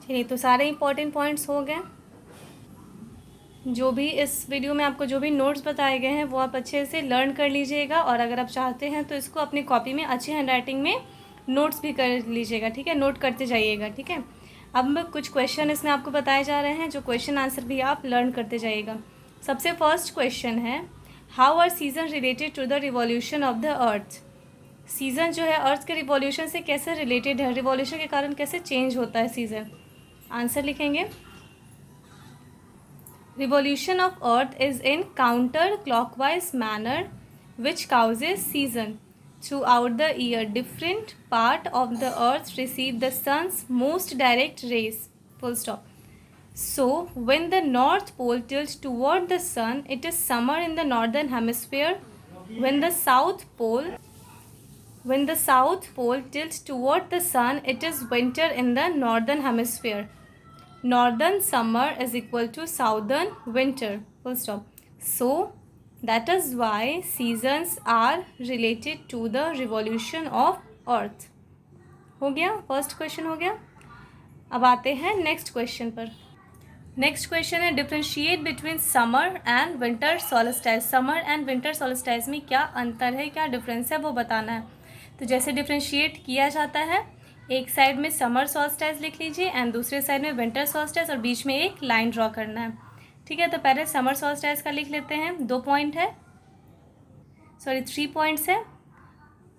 चलिए, तो सारे इंपॉर्टेंट पॉइंट्स हो गए। जो भी इस वीडियो में आपको जो भी नोट्स बताए गए हैं वो आप अच्छे से लर्न कर लीजिएगा, और अगर आप चाहते हैं तो इसको अपनी कॉपी में अच्छी हैंडराइटिंग में नोट्स भी कर लीजिएगा, ठीक है, नोट करते जाइएगा, ठीक है। अब कुछ क्वेश्चन इसमें आपको बताए जा रहे हैं, जो क्वेश्चन आंसर भी आप लर्न करते जाइएगा। सबसे फर्स्ट क्वेश्चन है, how are season related to the revolution of the earth. Season जो है अर्थ के रिवॉल्यूशन से कैसे रिलेटेड है, रिवॉल्यूशन के कारण कैसे चेंज होता है सीज़न। आंसर लिखेंगे, revolution of earth is in counter clockwise manner which causes season throughout the year. Different part of the earth receive the sun's most direct rays, full stop. So when the north pole tilts toward the sun, it is summer in the northern hemisphere. when the south pole when the south pole tilts toward the sun, it is winter in the northern hemisphere. Northern summer is equal to southern winter, full stop. So that is why seasons are related to the revolution of earth. हो गया, first question हो गया। अब आते हैं next question पर। Next question है, differentiate between summer and winter solstice. Summer and winter solstice में क्या अंतर है, क्या डिफरेंस है, वो बताना है। तो जैसे डिफ्रेंशिएट किया जाता है, एक साइड में समर सोल्स्टिस लिख लीजिए एंड दूसरे साइड में विंटर सोल्स्टिस, और बीच में एक लाइन ड्रॉ करना है, ठीक है। तो पहले समर सोल्स्टिस का लिख लेते हैं, 2 पॉइंट है, सॉरी 3 पॉइंट्स है।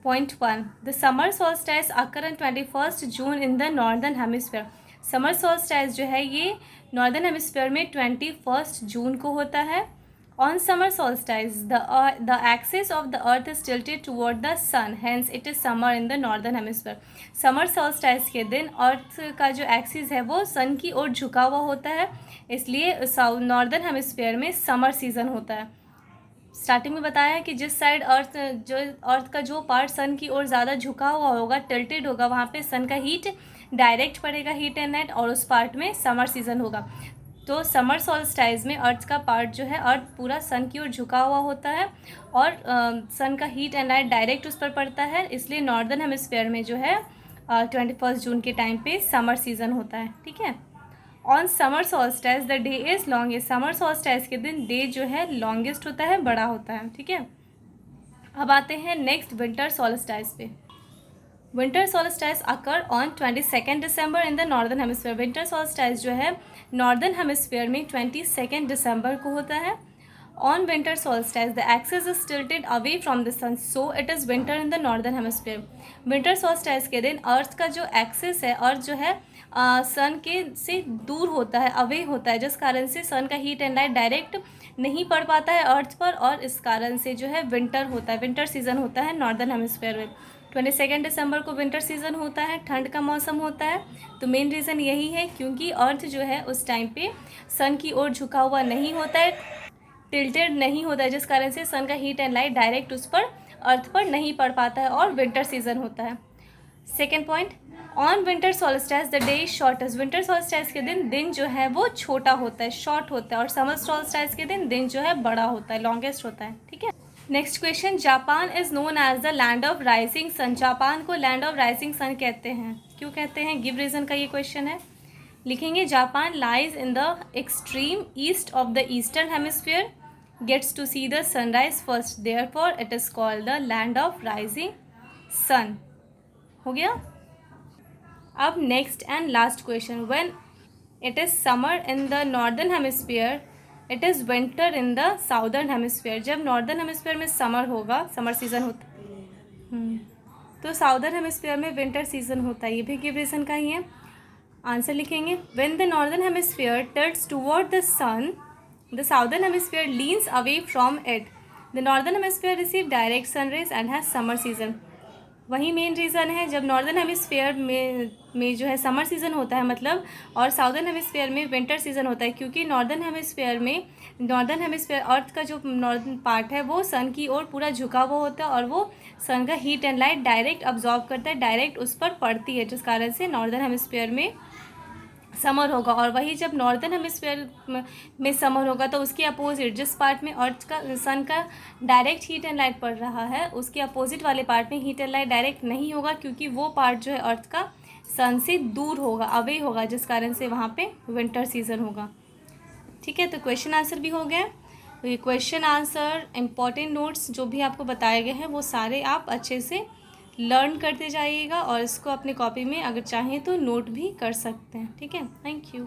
Point 1, the summer solstice occur on 21 June in the northern hemisphere. Summer solstice जो है ये नॉर्दर्न हेमिस्फीयर में 21 जून को होता है। On summer solstice, the axis of the earth is tilted toward the sun, hence it is summer in the northern hemisphere. Summer solstice के दिन अर्थ का जो एक्सिस है वो सन की ओर झुका हुआ होता है, इसलिए नॉर्दर्न हेमिस्फीयर में समर सीजन होता है। स्टार्टिंग में बताया है कि जिस साइड अर्थ का जो पार्ट सन की ओर ज़्यादा झुका हुआ होगा, टिल्टेड होगा, वहाँ पे सन का हीट डायरेक्ट पड़ेगा, हीट एंड लाइट, और उस पार्ट में समर सीजन होगा। तो समर सोल्स्टिस में अर्थ का पार्ट जो है, अर्थ पूरा सन की ओर झुका हुआ होता है और सन का हीट एंड लाइट डायरेक्ट उस पर पड़ता है, इसलिए नॉर्दर्न हेमिस्फीयर में जो है 21 जून के टाइम पे समर सीजन होता है, ठीक है। On summer solstice the day is longest. Summer solstice के दिन डे जो है लॉन्गेस्ट होता है, बड़ा होता है, ठीक है। अब आते हैं नेक्स्ट विंटर सोल्स्टिस पे। Winter solstice occur on 22 December in the northern hemisphere. Winter solstice जो है नॉर्दर्न हेमिस्फीयर में 22 दिसंबर को होता है। On winter solstice the axis is tilted away from the sun, so it is winter in the northern hemisphere. Winter solstice के दिन अर्थ का जो एक्सिस है, अर्थ जो है सन के से दूर होता है, अवे होता है, जिस कारण से सन का हीट एंड लाइट डायरेक्ट नहीं पड़ पाता है अर्थ पर, और इस कारण से जो है विंटर होता है, विंटर सीजन होता है नॉर्दर्न हेमिस्फीयर में। 22 दिसंबर को विंटर सीजन होता है, ठंड का मौसम होता है। तो मेन रीज़न यही है क्योंकि अर्थ जो है उस टाइम पे सन की ओर झुका हुआ नहीं होता है, टिल्टेड नहीं होता है, जिस कारण से सन का हीट एंड लाइट डायरेक्ट उस पर अर्थ पर नहीं पड़ पाता है, और विंटर सीजन होता है। Second point, on winter solstice the day is shortest. Winter solstice के दिन दिन जो है वो छोटा होता है, शॉर्ट होता है, और समर सोल्स्टिस के दिन दिन जो है बड़ा होता है, लॉन्गेस्ट होता है, ठीक है। Next question, Japan is known as the land of rising sun. Japan को लैंड ऑफ राइजिंग सन कहते हैं, क्यों कहते हैं, गिव रीजन का ये क्वेश्चन है। लिखेंगे, Japan lies in the extreme east of the eastern hemisphere, gets to see the sunrise first, therefore it is called the land of rising sun. हो गया। अब next and last question, when it is summer in the northern hemisphere, it is winter in the southern hemisphere. जब northern hemisphere में summer होगा, summer season होता है, तो southern hemisphere में विंटर सीजन होता है, ये भी गिव रीजन का ही है। आंसर लिखेंगे, when the northern hemisphere turns toward the sun, the southern hemisphere leans away from it, the northern hemisphere receive direct sun rays and has summer season. वही main reason है, जब northern hemisphere में जो है summer season होता है मतलब, और साउदर्न हेमिस्फीयर में विंटर सीज़न होता है, क्योंकि नॉर्दर्न हेमिस्फीयर अर्थ का जो नॉर्दर्न पार्ट है वो सन की ओर पूरा झुका हुआ होता है, और वो सन का heat and light direct absorb करता है, डायरेक्ट उस पर पड़ती है, जिस कारण से नॉर्दर्न हेमिस्फीयर में समर होगा। और वही जब नॉर्दर्न हेमिस्फीयर में समर होगा तो उसके अपोजिट, जिस पार्ट में अर्थ का सन का डायरेक्ट हीट एंड लाइट पड़ रहा है, उसके अपोजिट वाले पार्ट में हीट एंड लाइट डायरेक्ट नहीं होगा, क्योंकि वो पार्ट जो है अर्थ का सन से दूर होगा, अवे होगा, जिस कारण से वहाँ पे विंटर सीजन होगा। ठीक है, तो क्वेश्चन आंसर भी हो गया। तो ये क्वेश्चन आंसर इम्पॉर्टेंट नोट्स जो भी आपको बताए गए हैं वो सारे आप अच्छे से लर्न करते जाइएगा और इसको अपने कॉपी में अगर चाहें तो नोट भी कर सकते हैं। ठीक है, थैंक यू।